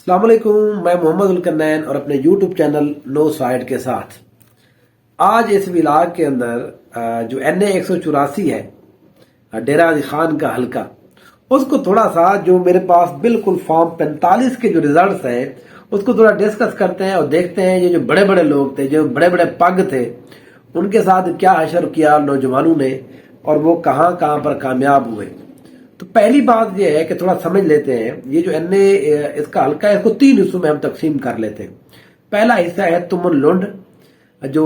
السلام علیکم، میں محمد الکنین اور اپنے یوٹیوب چینل نو سائیڈ کے ساتھ آج اس ولاگ کے اندر جو NA 184 ہے ڈیرہ غازی خان کا حلقہ، اس کو تھوڑا سا جو میرے پاس بالکل فارم 45 کے جو ریزلٹس ہیں اس کو تھوڑا ڈسکس کرتے ہیں اور دیکھتے ہیں یہ جو بڑے بڑے لوگ تھے، جو بڑے بڑے پگ تھے، ان کے ساتھ کیا حشر کیا نوجوانوں نے اور وہ کہاں کہاں پر کامیاب ہوئے۔ تو پہلی بات یہ ہے کہ تھوڑا سمجھ لیتے ہیں یہ جو NA اس کا حلقہ ہے، اس کو 3 حصوں میں ہم تقسیم کر لیتے ہیں۔ پہلا حصہ ہے تمن لنڈ، جو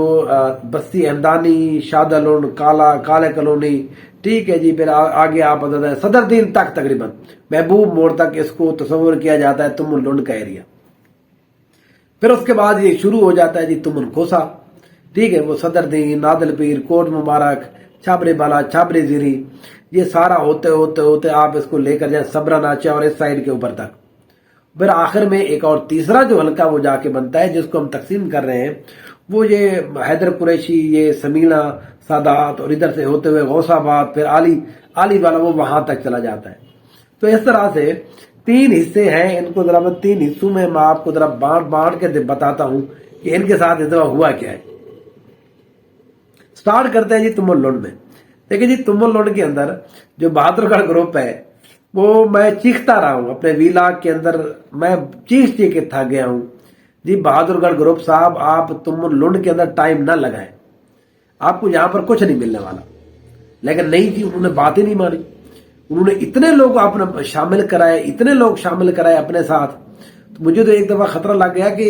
بستی احمدانی، شادہ لنڈ، کالے کالونی، ٹھیک ہے جی، پھر آگے آپ صدر دین تک، تقریباً محبوب موڑ تک اس کو تصور کیا جاتا ہے تمن لنڈ کا ایریا۔ پھر اس کے بعد یہ شروع ہو جاتا ہے جی تمن کھوسا، ٹھیک ہے، وہ صدر دین، نادل پیر، کوٹ مبارک، چھابری بالا، چھابری زیری، یہ سارا ہوتے ہوتے ہوتے آپ اس کو لے کر جائیں صبرا ناچا اور اس سائڈ کے اوپر تک۔ پھر آخر میں ایک اور تیسرا جو حلقہ وہ جا کے بنتا ہے جس کو ہم تقسیم کر رہے ہیں، وہ یہ حیدر قریشی، یہ سمینا، سادات، اور ادھر سے ہوتے ہوئے غوث آباد، پھر علی والا، وہ وہاں تک چلا جاتا ہے۔ تو اس طرح سے 3 حصے ہیں، ان کو ذرا میں 3 حصوں میں آپ کو ذرا بانٹ کے بتاتا ہوں کہ ان کے ساتھ اس دفعہ ہوا کیا ہے۔ سٹارٹ کرتے ہیں جی تمل لنڈ میں۔ دیکھیں جی، تمل لنڈ کے اندر جو بہادر گڑھ گروپ ہے، وہ میں چیختا رہا ہوں اپنے ویلاگ کے اندر، میں چیخ کے تھک گیا ہوں جی۔ بہادر گڑھ گروپ صاحب، آپ تمل لنڈ کے اندر ٹائم نہ لگائیں، آپ کو یہاں پر کچھ نہیں ملنے والا۔ لیکن نہیں جی، انہوں نے بات ہی نہیں مانی، انہوں نے اتنے لوگ اپنے شامل کرائے، اتنے لوگ شامل کرائے اپنے ساتھ۔ تو مجھے تو ایک دفعہ خطرہ لگ گیا کہ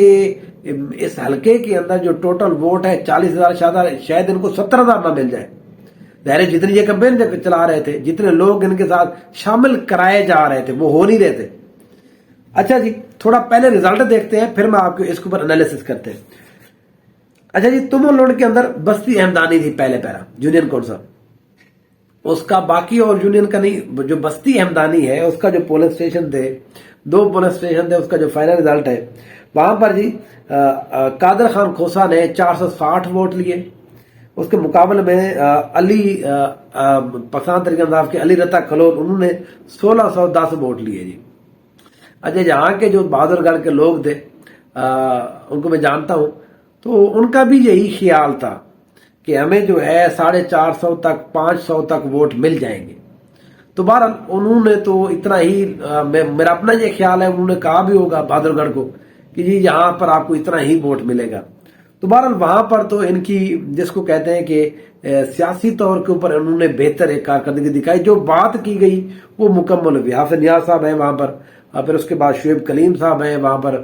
اس حلقے کے اندر جو ٹوٹل ووٹ ہے 40,000، شاید ان کو 70,000 نہ مل جائے۔ ظاہر جتنی یہ کمپین چلا رہے تھے، جتنے لوگ ان کے ساتھ شامل کرائے جا رہے تھے، وہ ہو نہیں رہے تھے۔ اچھا جی، تھوڑا پہلے ریزلٹ دیکھتے ہیں، پھر میں آپ کو اس کے اوپر انالیسس کرتے ہیں۔ اچھا جی، تمل لنڈ کے اندر بستی احمدانی تھی پہلے پیرا، یونین کون سا اس کا، باقی اور یونین کا نہیں۔ جو بستی احمدانی ہے اس کا جو پولنگ اسٹیشن تھے، 2 پولنگ اسٹیشن تھے، اس کا جو فائنل ریزلٹ ہے، وہاں پر جی قادر خان کھوسا نے 460 ووٹ لیے۔ اس کے مقابلے میں علی پسند طریقہ انداز کے علی رتا کھلول، انہوں نے 1610 ووٹ لیے جی۔ اچھا، یہاں کے جو بہادر گڑھ کے لوگ تھے، ان کو میں جانتا ہوں، تو ان کا بھی یہی خیال تھا کہ ہمیں جو ہے 450 تک 500 تک ووٹ مل جائیں گے۔ تو بہرحال انہوں نے تو اتنا ہی، میرا اپنا یہ خیال ہے، انہوں نے کہا بھی ہوگا بہادر گڑھ کو کہ جی یہاں پر آپ کو اتنا ہی ووٹ ملے گا۔ تو بہرحال وہاں پر تو ان کی، جس کو کہتے ہیں کہ سیاسی طور کے اوپر انہوں نے بہتر ایک کارکردگی دکھائی۔ جو بات کی گئی وہ مکمل ہوئی۔ حافظ نیاز صاحب ہیں وہاں پر، پھر اس کے بعد شعیب کلیم صاحب ہیں وہاں پر،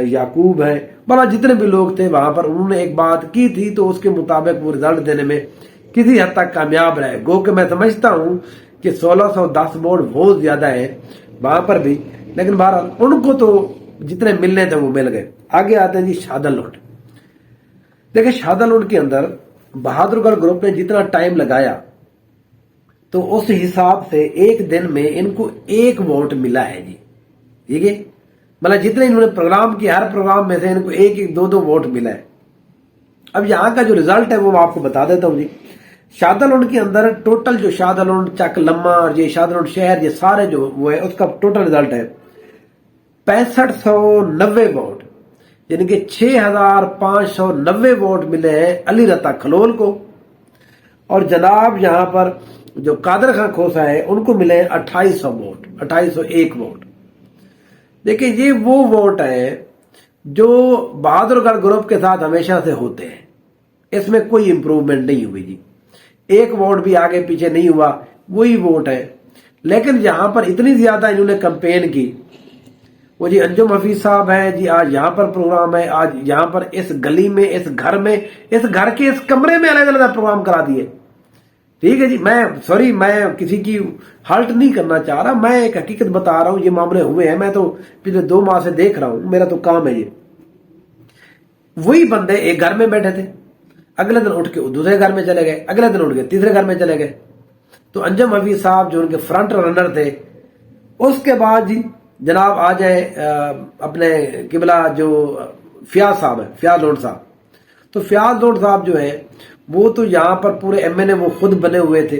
یعقوب ہیں، بڑا جتنے بھی لوگ تھے وہاں پر، انہوں نے ایک بات کی تھی تو اس کے مطابق وہ رزلٹ دینے میں کسی حد تک کامیاب رہے۔ گو کہ میں سمجھتا ہوں کہ 1610 ووٹ بہت زیادہ ہے وہاں پر بھی، لیکن بہرحال ان کو تو جتنے ملنے تھے وہ مل گئے۔ آگے آتے ہیں جی شادہ لنڈ۔ دیکھیں، شادہ لنڈ کے اندر بہادر گڑھ گروپ نے جتنا ٹائم لگایا تو اس حساب سے ایک دن میں ان کو 1 ووٹ ملا ہے جی، ٹھیک ہے، مطلب جتنے انہوں نے پروگرام کیا، ہر پروگرام میں سے ان کو 1-2 ووٹ ملا ہے۔ اب یہاں کا جو ریزلٹ ہے وہ میں آپ کو بتا دیتا ہوں جی۔ شادہ لنڈ کے اندر ٹوٹل جو شادہ لنڈ، چک لما اور یہ شادہ لنڈ شہر، یہ سارے جو وہ ہے، اس کا ٹوٹل ریزلٹ ہے 6590 ووٹ، یعنی کہ 6590 ووٹ ملے ہیں علی رتا کھلول کو۔ اور جناب یہاں پر جو قادر خان کھوسا ہے ان کو ملے 2800 ووٹ، 2801 ووٹ۔ دیکھیں، یہ وہ ووٹ ہیں جو بہادر گڑھ گروپ کے ساتھ ہمیشہ سے ہوتے ہیں، اس میں کوئی امپروومنٹ نہیں ہوئی جی، 1 ووٹ بھی آگے پیچھے نہیں ہوا، وہی ووٹ ہے۔ لیکن یہاں پر اتنی زیادہ انہوں نے کمپین کی، وہ جی انجم حفیظ صاحب ہیں جی، آج یہاں پر پروگرام ہے، آج یہاں پر اس گلی میں، اس گھر میں، اس گھر کے اس کمرے میں الگ الگ پروگرام کرا دیے، ٹھیک ہے جی۔ میں کسی کی ہلٹ نہیں کرنا چاہ رہا، میں ایک حقیقت بتا رہا ہوں، یہ معاملے ہوئے ہیں، میں تو پچھلے 2 ماہ سے دیکھ رہا ہوں، میرا تو کام ہے یہ۔ وہی بندے ایک گھر میں بیٹھے تھے، اگلے دن اٹھ کے دوسرے گھر میں چلے گئے، اگلے دن اٹھ کے تیسرے گھر میں چلے گئے۔ تو انجم حفیظ صاحب جو ان کے فرنٹ رنر تھے، اس کے بعد جی جناب آ جائے اپنے قبلہ جو فیاض صاحب ہیں، فیاض لونڈ صاحب۔ تو فیاض لونڈ صاحب جو ہیں وہ تو یہاں پر پورے MNA وہ خود بنے ہوئے تھے،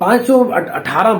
518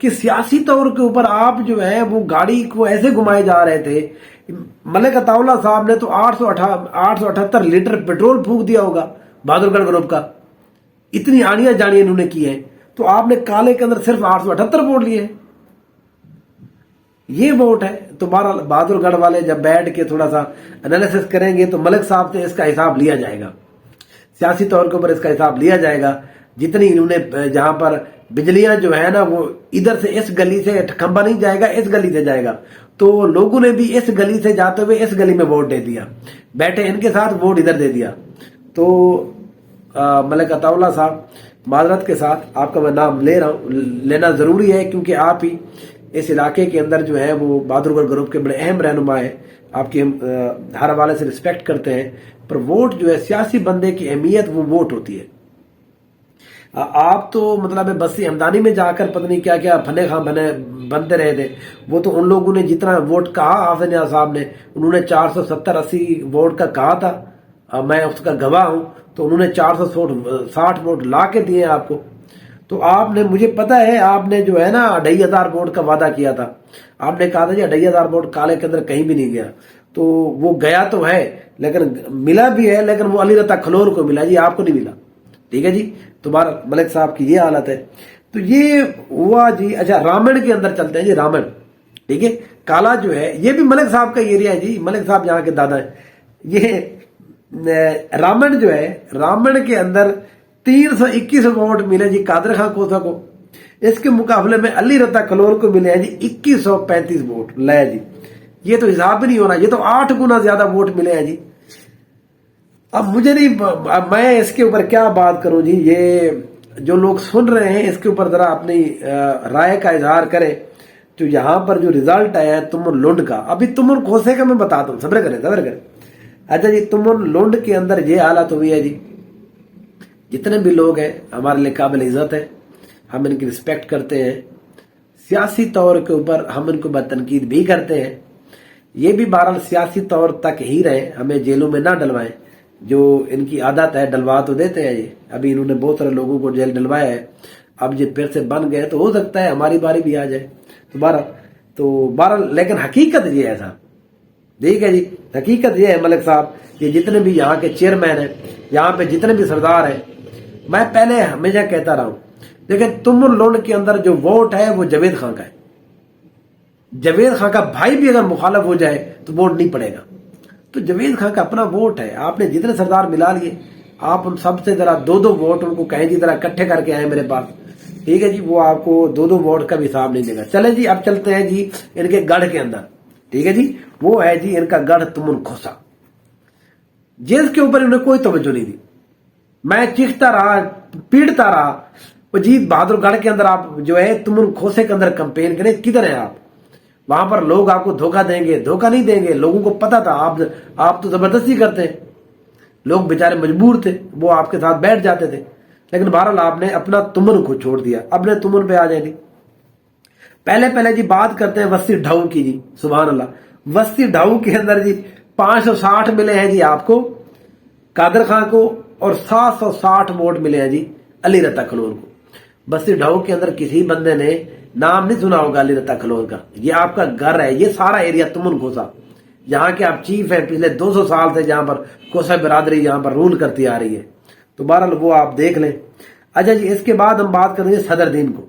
کہ سیاسی طور کے اوپر آپ جو ہے وہ گاڑی کو ایسے گھمائے جا رہے تھے. ملک عطا اللہ صاحب نے تو 878 لیٹر پیٹرول پھونک دیا ہوگا بہادر گڑھ گروپ کا. اتنی آنیاں جانیاں انہوں نے کی ہیں, تو آپ نے کالے کے اندر صرف 878 ووٹ لیے ہیں. یہ ووٹ ہے. تو بہادر گڑھ والے جب بیٹھ کے تھوڑا سا انالیسس کریں گے تو ملک صاحب سے اس کا حساب لیا جائے گا, سیاسی طور کے اوپر اس کا حساب لیا جائے گا. جتنی انہوں نے جہاں پر بجلیاں جو ہے نا وہ ادھر سے اس گلی سے کھمبا نہیں جائے گا, اس گلی سے جائے گا, تو لوگوں نے بھی اس گلی سے جاتے ہوئے اس گلی میں ووٹ دے دیا, بیٹھے ان کے ساتھ ووٹ ادھر دے دیا. تو ملک عطا اللہ صاحب معذرت کے ساتھ آپ کا میں نام لے رہا ہوں, لینا ضروری ہے کیونکہ آپ ہی اس علاقے کے اندر جو ہے وہ بہادر گڑھ گروپ کے بڑے اہم رہنما ہیں, آپ کی ہم ہر حوالے سے رسپیکٹ کرتے ہیں, پر ووٹ جو ہے سیاسی بندے کی اہمیت وہ ووٹ ہوتی ہے. آپ تو مطلب بستی ہمدانی میں جا کر پتہ نہیں کیا کیا پھنے خاں بنتے رہے تھے. وہ تو ان لوگوں نے جتنا ووٹ کہا حافظ نیاز صاحب نے, انہوں نے 470-80 ووٹ کا کہا تھا, میں اس کا گواہ ہوں, تو انہوں نے 460 ووٹ لا کے دیے آپ کو. تو آپ نے, مجھے پتا ہے آپ نے جو ہے نا 2500 ووٹ کا وعدہ کیا تھا, آپ نے کہا تھا جی 2500 ووٹ کالے کے اندر کہیں بھی نہیں گیا, تو وہ گیا تو ہے لیکن ملا بھی ہے, لیکن وہ علی رضا کھلور کو ملا جی, آپ کو نہیں ملا. ٹھیک ہے جی, تمہارا ملک صاحب کی یہ حالت ہے. تو یہ ہوا جی. اچھا رامن کے اندر چلتے ہیں جی. رامن ٹھیک ہے, کالا جو ہے یہ بھی ملک صاحب کا ایریا ہے جی, ملک صاحب یہاں کے دادا ہیں. یہ رامن جو ہے, رامن کے اندر 321 ووٹ ملے جی قادر خان کوسا کو, اس کے مقابلے میں علی رضا کھلور کو ملے ہیں جی 2135 ووٹ. لے جی, یہ تو حساب بھی نہیں ہونا, یہ تو 8 گنا زیادہ ووٹ ملے ہیں جی. اب مجھے نہیں, میں اس کے اوپر کیا بات کروں جی. یہ جو لوگ سن رہے ہیں اس کے اوپر ذرا اپنی رائے کا اظہار کریں. تو یہاں پر جو ریزلٹ آیا ہے تمر لونڈ کا, ابھی تمر کھوسے کا میں بتاتا ہوں, صبر کریں. اچھا جی, تمر لونڈ کے اندر یہ حالت ہوئی ہے جی. جتنے بھی لوگ ہیں ہمارے لیے قابل عزت ہے, ہم ان کی رسپیکٹ کرتے ہیں, سیاسی طور کے اوپر ہم ان کو تنقید بھی کرتے ہیں. یہ بھی بہرحال سیاسی طور تک ہی رہے, ہمیں جیلوں میں نہ ڈلوائیں. جو ان کی عادت ہے ڈلوا تو دیتے ہیں, یہ ابھی انہوں نے بہت سارے لوگوں کو جیل ڈلوایا ہے. اب یہ پھر سے بن گئے تو ہو سکتا ہے ہماری باری بھی آ جائے. تو بہرحال لیکن حقیقت یہ ہے صاحب, ٹھیک ہے جی, حقیقت یہ ہے ملک صاحب کہ جتنے بھی یہاں کے چیئرمین ہیں, یہاں پہ جتنے بھی سردار ہیں, میں پہلے ہمیشہ کہتا رہا ہوں, لیکن تمر لونڈ کے اندر جو ووٹ ہے وہ جاوید خان کا ہے. جاوید خان کا بھائی بھی اگر مخالف ہو جائے تو ووٹ نہیں پڑے گا. تو جاوید خان کا اپنا ووٹ ہے. آپ نے جتنے سردار ملا لیے, آپ ان سب سے ذرا 2 ووٹ ان کو کہیں جی ذرا اکٹھے کر کے آئے میرے پاس. ٹھیک ہے جی, وہ آپ کو 2 ووٹ کا بھی حساب نہیں دے گا. چلے جی, اب چلتے ہیں جی ان کے گڑھ کے اندر. ٹھیک ہے جی, وہ ہے جی ان کا گڑھ تمن کھوسا, جس کے اوپر انہیں کوئی توجہ نہیں دی. میں چیختا رہا, پیڑتا رہا, جی بہادر گڑھ کے اندر آپ جو ہے تمن کھوسے کے اندر کمپین کریں, کدھر ہیں آپ؟ وہاں پر لوگ آپ کو دھوکہ دیں گے, دھوکہ نہیں دیں گے. لوگوں کو پتا تھا, آپ تو زبردستی کرتے ہیں, لوگ بیچارے مجبور تھے, وہ آپ کے ساتھ بیٹھ جاتے تھے. لیکن بہرحال آپ نے اپنا تمن کو چھوڑ دیا. اپنے تمن پہ آ جائیں گے. پہلے جی بات کرتے ہیں وسطی ڈھاؤ کی جی. سبحان اللہ, وسطی ڈھاؤ کے اندر جی 560 ملے ہیں جی آپ کو قادر خان کو, اور 760 ووٹ ملے ہیں جی علی رضا کھلور کو. بستی ڈھاؤ کے اندر کسی بندے نے نام نہیں سنا ہوگا علی رضا کھلور کا. یہ آپ کا گھر ہے, یہ سارا ایریا تمن کھوسا, جہاں کے آپ چیف ہیں پچھلے 200 سال سے, جہاں پر کوسا برادری یہاں پر رول کرتی آ رہی ہے. تو بہرحال وہ آپ دیکھ لیں. اچھا جی, اس کے بعد ہم بات کریں گے صدر دین کو.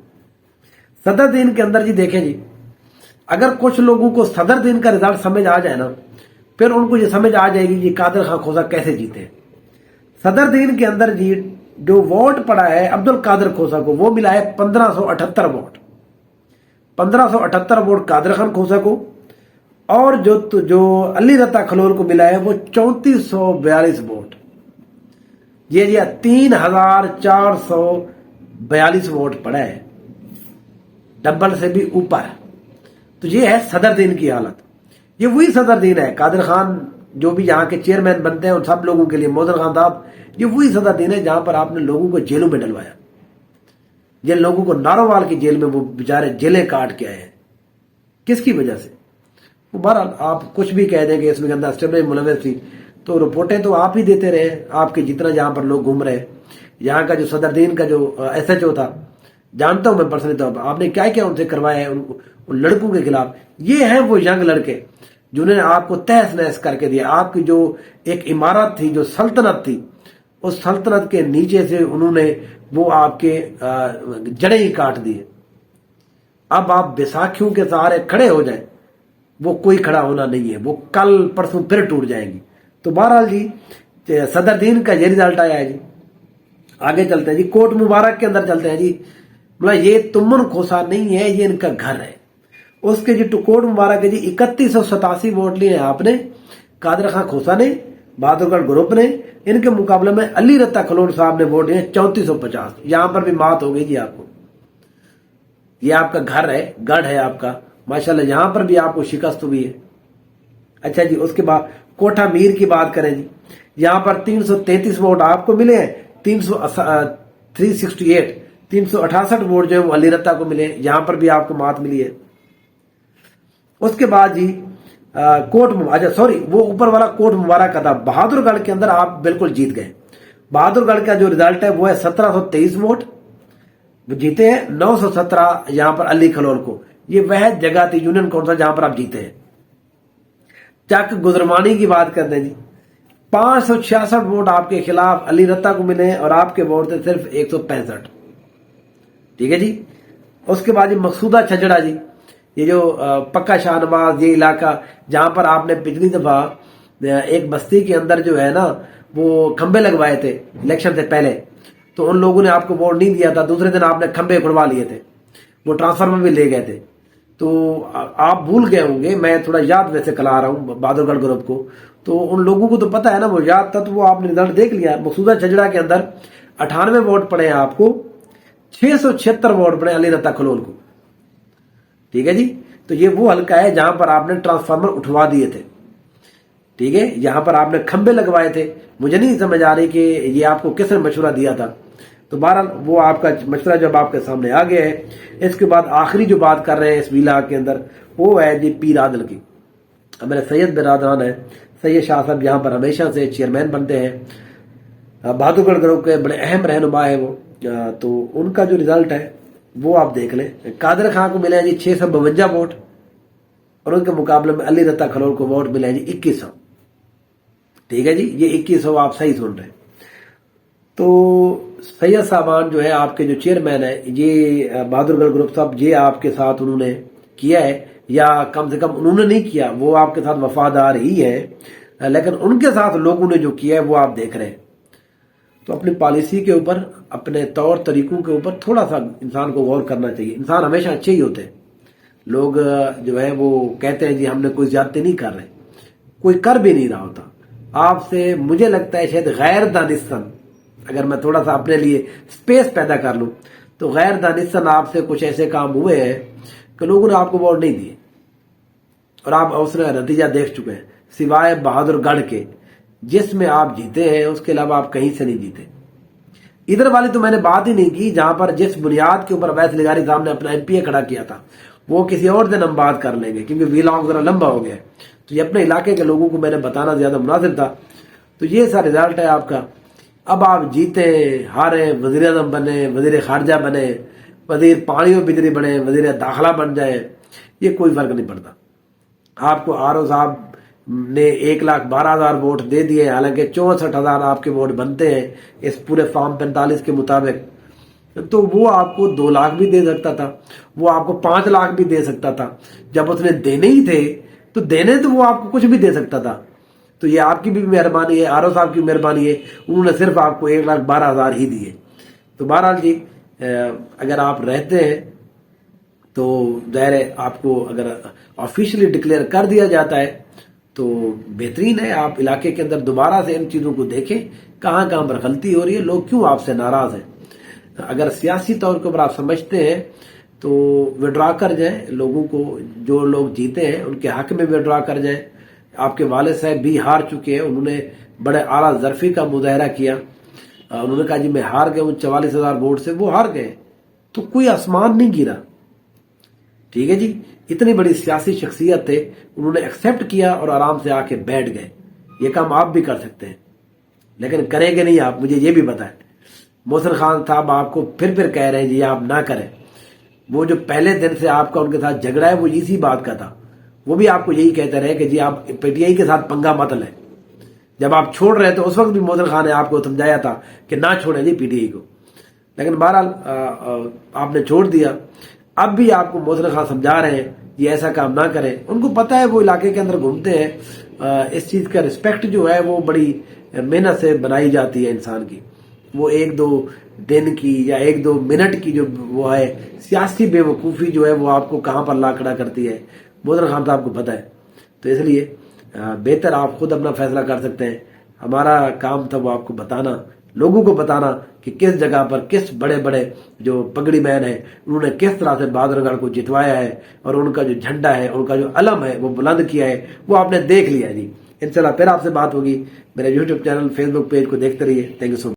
صدر دین کے اندر جی دیکھیں جی, اگر کچھ لوگوں کو صدر دین کا رزلٹ سمجھ آ جائے نا, پھر ان کو یہ سمجھ آ جائے گی جی قادر خان کھوسا کیسے جیتے ہیں. صدر دین کے اندر جی جو ووٹ پڑا ہے عبد القادر کھوسا کو, وہ ملا ہے 1578 ووٹ. 1578 ووٹ قادر خان کھوسا کو, اور جو علی رضا کھلور کو ملا ہے وہ 3442 ووٹ. یہ جی 3442 ووٹ پڑا ہے, ڈبل سے بھی اوپر. تو یہ ہے صدر دین کی حالت. یہ وہی صدر دین ہے. قادر خان جو بھی یہاں کے چیئرمین بنتے ہیں ان سب لوگوں کے لیے, محسن خان صاحب, یہ وہی صدر دین ہے جہاں پر آپ نے لوگوں کو جیلوں میں ڈلوایا. جن لوگوں کو نارووال کی جیل میں وہ بیچارے جیلیں کاٹ کے آئے ہیں, کس کی وجہ سے؟ وہ بہرحال آپ کچھ بھی کہہ دیں گے اس میں اندر اسٹیبلش ملوث تھی, تو رپورٹیں تو آپ ہی دیتے رہے, آپ کے جتنا جہاں پر لوگ گھوم رہے. یہاں کا جو صدر دین کا جو ایس ایچ او تھا, جانتا ہوں میں پرسنلی طور پر آپ نے کیا کیا ان سے کروایا ہے ان لڑکوں کے خلاف. یہ ہیں وہ ینگ لڑکے جنہوں نے آپ کو تہس نہس کر کے دیا. آپ کی جو ایک عمارت تھی, جو سلطنت تھی, اس سلطنت کے نیچے سے انہوں نے وہ آپ کے جڑیں ہی کاٹ دیے. اب آپ بیساکھیوں کے سہارے کھڑے ہو جائیں, وہ کوئی کھڑا ہونا نہیں ہے, وہ کل پرسوں پھر ٹوٹ جائیں گی. تو بہرحال جی صدر دین کا یہ رزلٹ آیا ہے جی. آگے چلتے ہیں جی, کوٹ مبارک کے اندر چلتے ہیں جی. مطلب یہ تمن کھوسا نہیں ہے, یہ ان کا گھر ہے. اس کے جی کوٹ مبارک ہے جی 3187 ووٹ لیے ہیں آپ نے, قادر خان کھوسا نے, بہادر گڑھ گروپ نے. ان کے مقابلے میں علی رتا کھلوڑ صاحب نے ووٹ لیے 3450. یہاں پر بھی مات ہو گئی جی آپ کو. یہ آپ کا گھر ہے, گڑھ ہے آپ کا ماشاءاللہ, یہاں پر بھی آپ کو شکست ہوئی ہے. اچھا جی, اس کے بعد کوٹھا میر کی بات کریں جی, یہاں پر 333 ووٹ آپ کو ملے ہیں, 368 ووٹ جو ہے وہ علی رتا کو ملے. یہاں پر بھی آپ کو مات ملی ہے. اس کے بعد جی وہ اوپر والا کوٹ مبارک کا تھا. بہادر گڑھ کے اندر آپ بالکل جیت گئے. بہادر گڑھ کا جو ریزلٹ ہے وہ ہے 1723 ووٹ جیتے ہیں, 917 یہاں پر علی کھلوڑ کو. یہ وہ جگہ تھی یونین کونسل جہاں پر آپ جیتے ہیں. چک گزرمانی کی بات کرتے ہیں جی, 566 ووٹ آپ کے خلاف علی رتا کو ملے ہیں اور آپ کے ووٹ تھے صرف 165. ٹھیک ہے جی. اس کے بعد جی مقصودہ چھجڑا جی, یہ جو پکا شاہ نواز یہ علاقہ جہاں پر آپ نے پچھلی دفعہ ایک بستی کے اندر جو ہے نا وہ کھمبے لگوائے تھے الیکشن سے پہلے, تو ان لوگوں نے آپ کو ووٹ نہیں دیا تھا. دوسرے دن آپ نے کھمبے اکھڑوا لیے تھے, وہ ٹرانسفارمر بھی لے گئے تھے. تو آپ بھول گئے ہوں گے, میں تھوڑا یاد ویسے کلا رہا ہوں بہادر گڑھ گروپ کو, تو ان لوگوں کو تو پتا ہے نا, وہ یاد تھا, تو وہ آپ نے رزلٹ دیکھ لیا. مقصودہ چھجڑا کے اندر 98 ووٹ پڑے ہیں آپ کو, 676 ووٹ پڑے علی رتا کھلوڑ کو. ٹھیک ہے جی. تو یہ وہ حلقہ ہے جہاں پر آپ نے ٹرانسفارمر اٹھوا دیے تھے. ٹھیک ہے, یہاں پر آپ نے کھمبے لگوائے تھے. مجھے نہیں سمجھ آ رہی کہ یہ آپ کو کس نے مشورہ دیا تھا. تو بہرحال وہ آپ کا مشورہ جب آپ کے سامنے آ گیا ہے. اس کے بعد آخری جو بات کر رہے ہیں اس ویلا کے اندر وہ ہے جی پیر عادل کی. میرے سید برادران ہے, سید شاہ صاحب یہاں پر ہمیشہ سے چیئرمین بنتے ہیں, بہادر گڑھ گروپ کے بڑے اہم رہنما ہے وہ. تو ان کا جو رزلٹ ہے وہ آپ دیکھ لیں. قادر خان کو ملے ہیں جی 652 ووٹ اور ان کے مقابلے میں علی رتا کھلوڑ کو ووٹ ملے ہیں جی 2100. ٹھیک ہے جی, یہ 2100 آپ صحیح سن رہے ہیں. تو سید صاحبان جو ہے آپ کے جو چیئرمین ہے, یہ بہادر گڑھ گروپ صاحب, یہ آپ کے ساتھ انہوں نے کیا ہے, یا کم سے کم انہوں نے نہیں کیا, وہ آپ کے ساتھ وفادار ہی ہے, لیکن ان کے ساتھ لوگوں نے جو کیا ہے وہ آپ دیکھ رہے ہیں. تو اپنی پالیسی کے اوپر, اپنے طور طریقوں کے اوپر تھوڑا سا انسان کو غور کرنا چاہیے. انسان ہمیشہ اچھے ہی ہوتے ہیں. لوگ جو ہے وہ کہتے ہیں جی ہم نے کوئی زیادتی نہیں کر رہے, کوئی کر بھی نہیں رہا ہوتا. آپ سے مجھے لگتا ہے شاید غیر دانستان, اگر میں تھوڑا سا اپنے لیے سپیس پیدا کر لوں, تو غیر دانستان آپ سے کچھ ایسے کام ہوئے ہیں کہ لوگوں نے آپ کو ووٹ نہیں دیے اور آپ اس کا نتیجہ دیکھ چکے ہیں. سوائے بہادر گڑھ کے جس میں آپ جیتے ہیں, اس کے علاوہ آپ کہیں سے نہیں جیتے. ادھر والی تو میں نے بات ہی نہیں کی, جہاں پر جس بنیاد کے اوپر اویس لغاری صاحب نے اپنا MP کھڑا کیا تھا, وہ کسی اور دن ہم بات کر لیں گے کیونکہ ویلاگ ذرا لمبا ہو گیا ہے. تو یہ اپنے علاقے کے لوگوں کو میں نے بتانا زیادہ مناسب تھا. تو یہ سا رزلٹ ہے آپ کا. اب آپ جیتے, ہارے, وزیر اعظم بنے, وزیر خارجہ بنے, وزیر پانی و بجلی بنے, وزیر داخلہ بن جائے, یہ کوئی فرق نہیں پڑتا. آپ کو RO صاحب نے 1,12,000 ووٹ دے دیے, حالانکہ 64,000 آپ کے ووٹ بنتے ہیں اس پورے فارم 45 کے مطابق. تو وہ آپ کو 2 لاکھ بھی دے سکتا تھا, وہ آپ کو 5 لاکھ بھی دے سکتا تھا. جب اس نے دینے ہی تھے تو دینے تو وہ آپ کو کچھ بھی دے سکتا تھا. تو یہ آپ کی بھی مہربانی ہے, RO صاحب کی مہربانی ہے, انہوں نے صرف آپ کو 1,12,000 ہی دیے. تو بہرحال جی اگر آپ رہتے ہیں تو ظاہر ہے آپ کو اگر آفیشلی ڈکلیئر کر دیا جاتا ہے تو بہترین ہے. آپ علاقے کے اندر دوبارہ سے ان چیزوں کو دیکھیں, کہاں کہاں پر غلطی ہو رہی ہے, لوگ کیوں آپ سے ناراض ہیں. اگر سیاسی طور کے اوپر آپ سمجھتے ہیں تو وڈرا کر جائیں. لوگوں کو, جو لوگ جیتے ہیں ان کے حق میں وڈرا کر جائیں. آپ کے والد صاحب بھی ہار چکے ہیں, انہوں نے بڑے اعلیٰ ظرفی کا مظاہرہ کیا. انہوں نے کہا جی میں ہار گیا ہوں 44,000 ووٹ سے, وہ ہار گئے. تو کوئی آسمان نہیں گرا. ٹھیک ہے جی, اتنی بڑی سیاسی شخصیت تھے, انہوں نے ایکسپٹ کیا اور آرام سے آ کے بیٹھ گئے. یہ کام آپ بھی کر سکتے ہیں, لیکن کریں گے نہیں آپ, مجھے یہ بھی پتا ہے. محسن خان صاحب آپ کو پھر کہہ رہے ہیں جی آپ نہ کریں. وہ جو پہلے دن سے آپ کا ان کے ساتھ جھگڑا ہے وہ اسی بات کا تھا. وہ بھی آپ کو یہی کہتے رہے کہ جی آپ پی ٹی آئی کے ساتھ پنگا مت لیں. جب آپ چھوڑ رہے تو اس وقت بھی محسن خان نے آپ کو سمجھایا تھا کہ نہ چھوڑیں جی پی ٹی آئی کو. لیکن بہرحال آپ نے چھوڑ دیا. اب بھی آپ کو محسن خان سمجھا رہے ہیں یہ ایسا کام نہ کریں. ان کو پتہ ہے وہ علاقے کے اندر گھومتے ہیں. اس چیز کا رسپیکٹ جو ہے وہ بڑی محنت سے بنائی جاتی ہے انسان کی. وہ 1-2 دن کی یا 1-2 منٹ کی جو وہ ہے سیاسی بے وقوفی جو ہے وہ آپ کو کہاں پر لا کھڑا کرتی ہے محسن خان صاحب کو پتہ ہے. تو اس لیے بہتر آپ خود اپنا فیصلہ کر سکتے ہیں. ہمارا کام تھا وہ آپ کو بتانا, لوگوں کو بتانا کہ کس جگہ پر کس بڑے بڑے جو پگڑی مین ہیں انہوں نے کس طرح سے بہادر گڑھ کو جتوایا ہے اور ان کا جو جھنڈا ہے ان کا جو علم ہے وہ بلند کیا ہے وہ آپ نے دیکھ لیا جی. انشاءاللہ پھر آپ سے بات ہوگی. میرے یوٹیوب چینل فیس بک پیج کو دیکھتے رہیے. Thank you so much.